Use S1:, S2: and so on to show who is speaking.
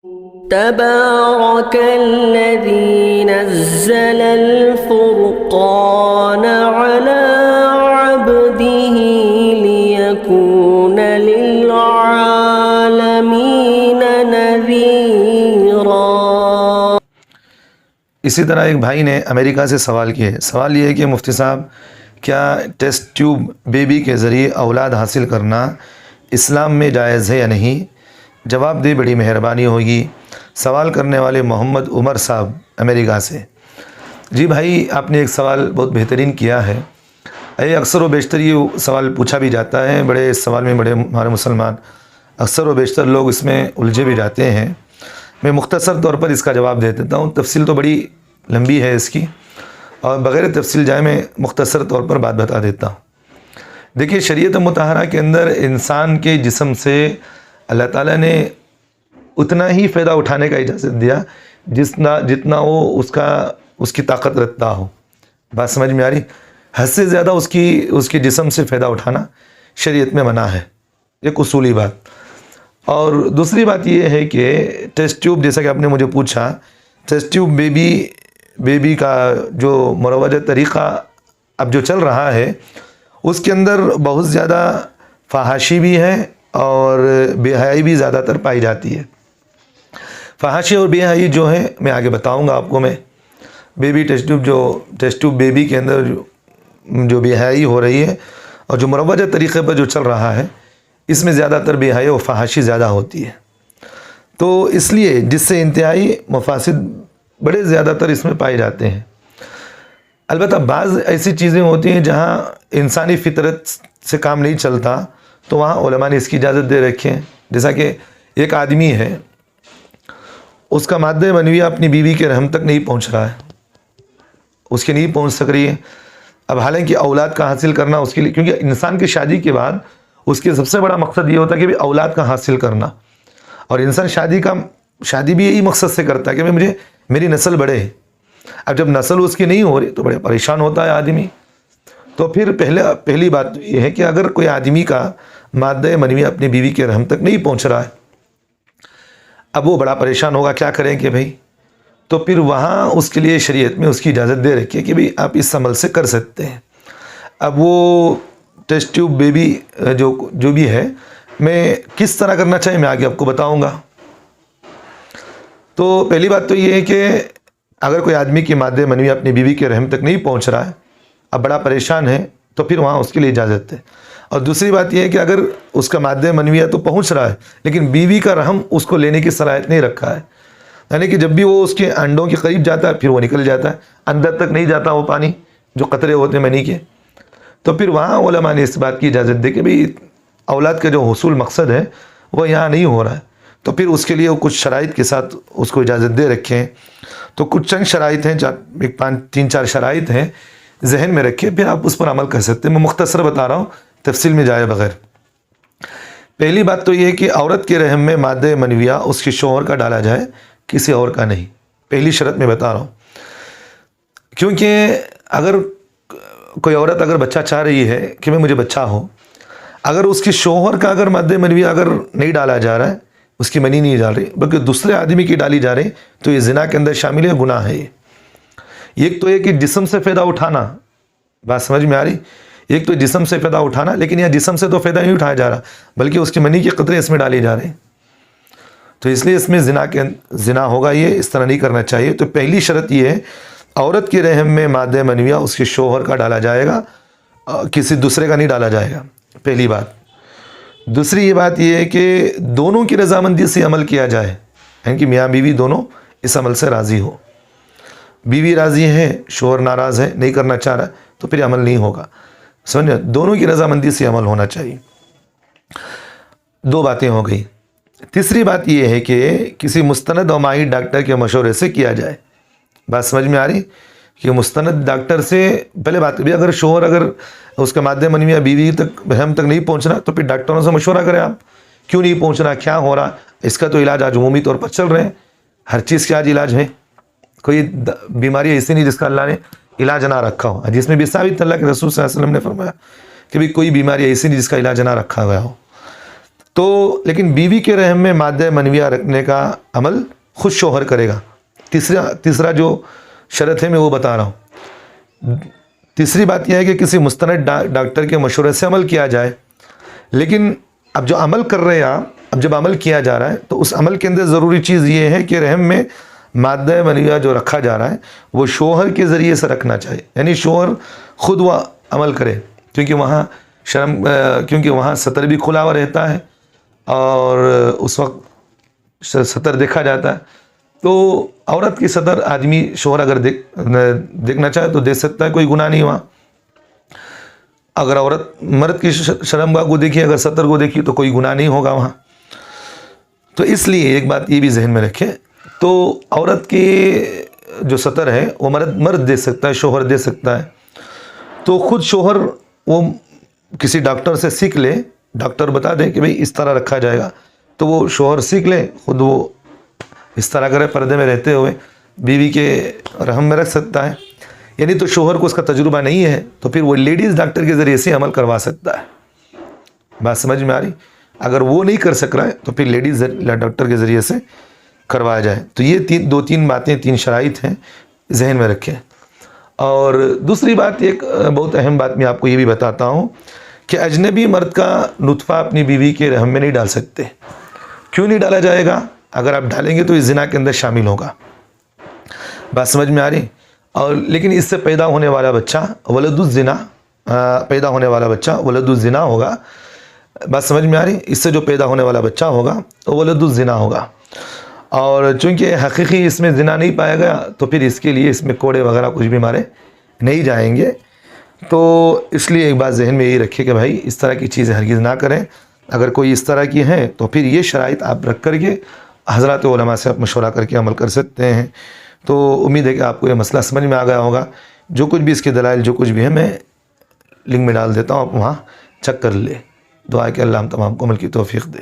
S1: تبارك الذي نزل الفرقان على عبده ليكون للعالمين نذيرا۔
S2: اسی طرح ایک بھائی نے امریکہ سے سوال کیا ہے۔ سوال یہ ہے کہ مفتی صاحب کیا ٹیسٹ ٹیوب بیبی کے ذریعے اولاد حاصل کرنا اسلام میں جائز ہے یا نہیں؟ جواب دے بڑی مہربانی ہوگی۔ سوال کرنے والے محمد عمر صاحب امریکہ سے۔ جی بھائی، آپ نے ایک سوال بہت بہترین کیا ہے۔ اکثر و بیشتر یہ سوال پوچھا بھی جاتا ہے، بڑے اس سوال میں بڑے ہمارے مسلمان اکثر و بیشتر لوگ اس میں الجھے بھی جاتے ہیں۔ میں مختصر طور پر اس کا جواب دے دیتا ہوں، تفصیل تو بڑی لمبی ہے اس کی، اور بغیر تفصیل جائے میں مختصر طور پر بات بتا دیتا ہوں۔ دیکھیے، شریعت مطہرہ کے اندر انسان کے جسم سے اللہ تعالیٰ نے اتنا ہی فائدہ اٹھانے کا اجازت دیا جتنا وہ اس کی طاقت رکھتا ہو۔ بات سمجھ میں آ رہی؟ حد سے زیادہ اس کے جسم سے فائدہ اٹھانا شریعت میں منع ہے، ایک اصولی بات۔ اور دوسری بات یہ ہے کہ ٹیسٹ ٹیوب، جیسا کہ آپ نے مجھے پوچھا، ٹیسٹ ٹیوب بیبی کا جو مروجہ طریقہ اب جو چل رہا ہے، اس کے اندر بہت زیادہ فحاشی بھی ہے اور بے حیائی بھی زیادہ تر پائی جاتی ہے۔ فحاشی اور بے حیائی جو ہے میں آگے بتاؤں گا آپ کو۔ میں بیبی ٹیسٹ ٹیوب بیبی کے اندر جو بے حیائی ہو رہی ہے اور جو مروجہ طریقے پر جو چل رہا ہے، اس میں زیادہ تر بے حیائی اور فحاشی زیادہ ہوتی ہے، تو اس لیے جس سے انتہائی مفاسد بڑے زیادہ تر اس میں پائے جاتے ہیں۔ البتہ بعض ایسی چیزیں ہوتی ہیں جہاں انسانی فطرت سے کام نہیں چلتا، تو وہاں علماء نے اس کی اجازت دے رکھی ہے۔ جیسا کہ ایک آدمی ہے، اس کا مادہ منویہ اپنی بیوی کے رحم تک نہیں پہنچ رہا ہے، اس کی نہیں پہنچ سک رہی ہے۔ اب حالانکہ اولاد کا حاصل کرنا اس کے لیے، کیونکہ انسان کی شادی کے بعد اس کے سب سے بڑا مقصد یہ ہوتا ہے کہ اولاد کا حاصل کرنا، اور انسان شادی بھی یہی مقصد سے کرتا ہے کہ میری نسل بڑھے۔ اب جب نسل اس کی نہیں ہو رہی تو بڑے پریشان ہوتا ہے آدمی۔ تو پھر پہلی بات یہ ہے کہ اگر کوئی آدمی کا مادہ منوی اپنی بیوی کے رحم تک نہیں پہنچ رہا ہے، اب وہ بڑا پریشان ہوگا، کیا کریں کہ بھائی، تو پھر وہاں اس کے لیے شریعت میں اس کی اجازت دے رکھی ہے کہ بھائی آپ اس عمل سے کر سکتے ہیں۔ اب وہ ٹیسٹ ٹیوب بیبی جو بھی ہے، میں کس طرح کرنا چاہیے میں آگے آپ کو بتاؤں گا۔ تو پہلی بات تو یہ ہے کہ اگر کوئی آدمی کی مادہ منوی اپنی بیوی کے رحم تک نہیں پہنچ رہا ہے، اب بڑا پریشان ہے، تو پھر وہاں اس کے لیے اجازت ہے۔ اور دوسری بات یہ ہے کہ اگر اس کا مادہ منویہ تو پہنچ رہا ہے، لیکن بیوی کا رحم اس کو لینے کی صلاحیت نہیں رکھا ہے، یعنی کہ جب بھی وہ اس کے انڈوں کے قریب جاتا ہے پھر وہ نکل جاتا ہے، اندر تک نہیں جاتا وہ پانی جو قطرے ہوتے ہیں منی کے، تو پھر وہاں علماء نے اس بات کی اجازت دی کہ بھئی اولاد کا جو حصول مقصد ہے وہ یہاں نہیں ہو رہا ہے، تو پھر اس کے لیے وہ کچھ شرائط کے ساتھ اس کو اجازت دے رکھے ہیں۔ تو کچھ چند شرائط ہیں، 3-4 شرائط ہیں، ذہن میں رکھے، پھر آپ اس پر عمل کر سکتے ہیں۔ میں مختصر بتا رہا ہوں تفصیل میں جائے بغیر۔ پہلی بات تو یہ کہ عورت کے رحم میں مادہ منویہ اس کے شوہر کا ڈالا جائے، کسی اور کا نہیں۔ پہلی شرط میں بتا رہا ہوں، کیونکہ اگر کوئی عورت اگر بچہ چاہ رہی ہے کہ مجھے بچہ ہو، اگر اس کے شوہر کا اگر مادہ منویہ اگر نہیں ڈالا جا رہا ہے، اس کی منی نہیں ڈال رہی بلکہ دوسرے آدمی کی ڈالی جا رہی، تو یہ زنا کے اندر شامل ہے، گناہ ہے۔ ایک تو یہ کہ جسم سے فائدہ اٹھانا، بات سمجھ میں آ رہی؟ ایک تو جسم سے فائدہ اٹھانا، لیکن یہ جسم سے تو فائدہ نہیں اٹھایا جا رہا بلکہ اس کی منی کے قطرے اس میں ڈالی جا رہے ہیں، تو اس لیے اس میں زنا ہوگا، یہ اس طرح نہیں کرنا چاہیے۔ تو پہلی شرط یہ ہے عورت کے رحم میں مادہ منویہ اس کے شوہر کا ڈالا جائے گا، کسی دوسرے کا نہیں ڈالا جائے گا، پہلی بات۔ دوسری یہ بات یہ ہے کہ دونوں کی رضامندی سے عمل کیا جائے، یعنی کہ میاں بیوی دونوں اس عمل سے راضی ہو۔ بیوی راضی ہے، شوہر ناراض ہے، نہیں کرنا چاہ رہا، تو پھر عمل نہیں ہوگا۔ سمجھے؟ دونوں کی رضامندی سے عمل ہونا چاہیے۔ 2 باتیں ہو گئی۔ تیسری بات یہ ہے کہ کسی مستند اور ماہر ڈاکٹر کے مشورے سے کیا جائے۔ بات سمجھ میں آ رہی؟ کہ مستند ڈاکٹر سے پہلے بات بھی، اگر شوہر اگر اس کا مادہ منویہ بیوی تک رحم تک نہیں پہنچنا، تو پھر ڈاکٹروں سے مشورہ کریں آپ، کیوں نہیں پہنچنا، کیا ہو رہا۔ اس کا تو علاج آج عمومی طور پر چل رہے ہیں، ہر چیز کے آج علاج ہے، کوئی بیماری ایسی نہیں جس کا اللہ نے علاج نہ رکھا ہو۔ جس میں بھی ثابت اللہ کے رسول صلی اللہ علیہ وسلم نے فرمایا کہ بھی کوئی بیماری ایسی نہیں جس کا علاج نہ رکھا گیا ہو۔ تو لیکن بیوی کے رحم میں مادہ منویہ رکھنے کا عمل خود شوہر کرے گا. تیسرا جو شرط ہے میں وہ بتا رہا ہوں. تیسری بات یہ ہے کہ کسی مستند ڈاکٹر کے مشورے سے عمل کیا جائے. لیکن اب جو عمل کر رہے ہیں آپ، اب جب عمل کیا جا رہا ہے تو اس عمل کے اندر ضروری چیز یہ ہے کہ رحم میں مادہ منویہ جو رکھا جا رہا ہے وہ شوہر کے ذریعے سے رکھنا چاہیے. یعنی شوہر خود وہ عمل کرے، کیونکہ وہاں سطر بھی کھلا ہوا رہتا ہے اور اس وقت سطر دیکھا جاتا ہے. تو عورت کی سطر آدمی شوہر اگر دیکھنا چاہے تو دیکھ سکتا ہے، کوئی گناہ نہیں وہاں. اگر عورت مرد کی شرمگاہ کو دیکھی، اگر سطر کو دیکھی تو کوئی گناہ نہیں ہوگا وہاں. تو اس لیے ایک بات یہ بھی ذہن میں رکھیں، تو عورت کی جو سطر ہے وہ مرد دے سکتا ہے، شوہر دے سکتا ہے. تو خود شوہر وہ کسی ڈاکٹر سے سیکھ لے، ڈاکٹر بتا دے کہ بھئی اس طرح رکھا جائے گا، تو وہ شوہر سیکھ لے، خود وہ اس طرح کرے، پردے میں رہتے ہوئے بیوی کے رحم میں رکھ سکتا ہے. یعنی تو شوہر کو اس کا تجربہ نہیں ہے تو پھر وہ لیڈیز ڈاکٹر کے ذریعے سے عمل کروا سکتا ہے. بات سمجھ میں آ رہی؟ اگر وہ نہیں کر سک رہا ہے تو پھر لیڈیز ڈاکٹر کے ذریعے سے کروایا جائے. تو یہ تین باتیں، 3 شرائط ہیں، ذہن میں رکھیں. اور دوسری بات، ایک بہت اہم بات میں آپ کو یہ بھی بتاتا ہوں کہ اجنبی مرد کا نطفہ اپنی بیوی کے رحم میں نہیں ڈال سکتے. کیوں نہیں ڈالا جائے گا؟ اگر آپ ڈالیں گے تو اس زنا کے اندر شامل ہوگا. بات سمجھ میں آ رہی؟ اور لیکن اس سے پیدا ہونے والا بچہ ولد الزنا ہوگا. بات سمجھ میں آ رہی؟ اس سے جو پیدا ہونے والا بچہ ہوگا تو ولد الزنا ہوگا. اور چونکہ حقیقی اس میں زنا نہیں پایا گیا تو پھر اس کے لیے اس میں کوڑے وغیرہ کچھ بھی مارے نہیں جائیں گے. تو اس لیے ایک بات ذہن میں یہی رکھے کہ بھائی اس طرح کی چیزیں ہرگز نہ کریں. اگر کوئی اس طرح کی ہیں تو پھر یہ شرائط آپ رکھ کر کے حضرات علماء سے آپ مشورہ کر کے عمل کر سکتے ہیں. تو امید ہے کہ آپ کو یہ مسئلہ سمجھ میں آ گیا ہوگا. جو کچھ بھی اس کے دلائل جو کچھ بھی ہے میں لنک میں ڈال دیتا ہوں، آپ وہاں چیک کر لیں. دعا ہے کہ اللہ ہم تمام کو عمل کی توفیق دے.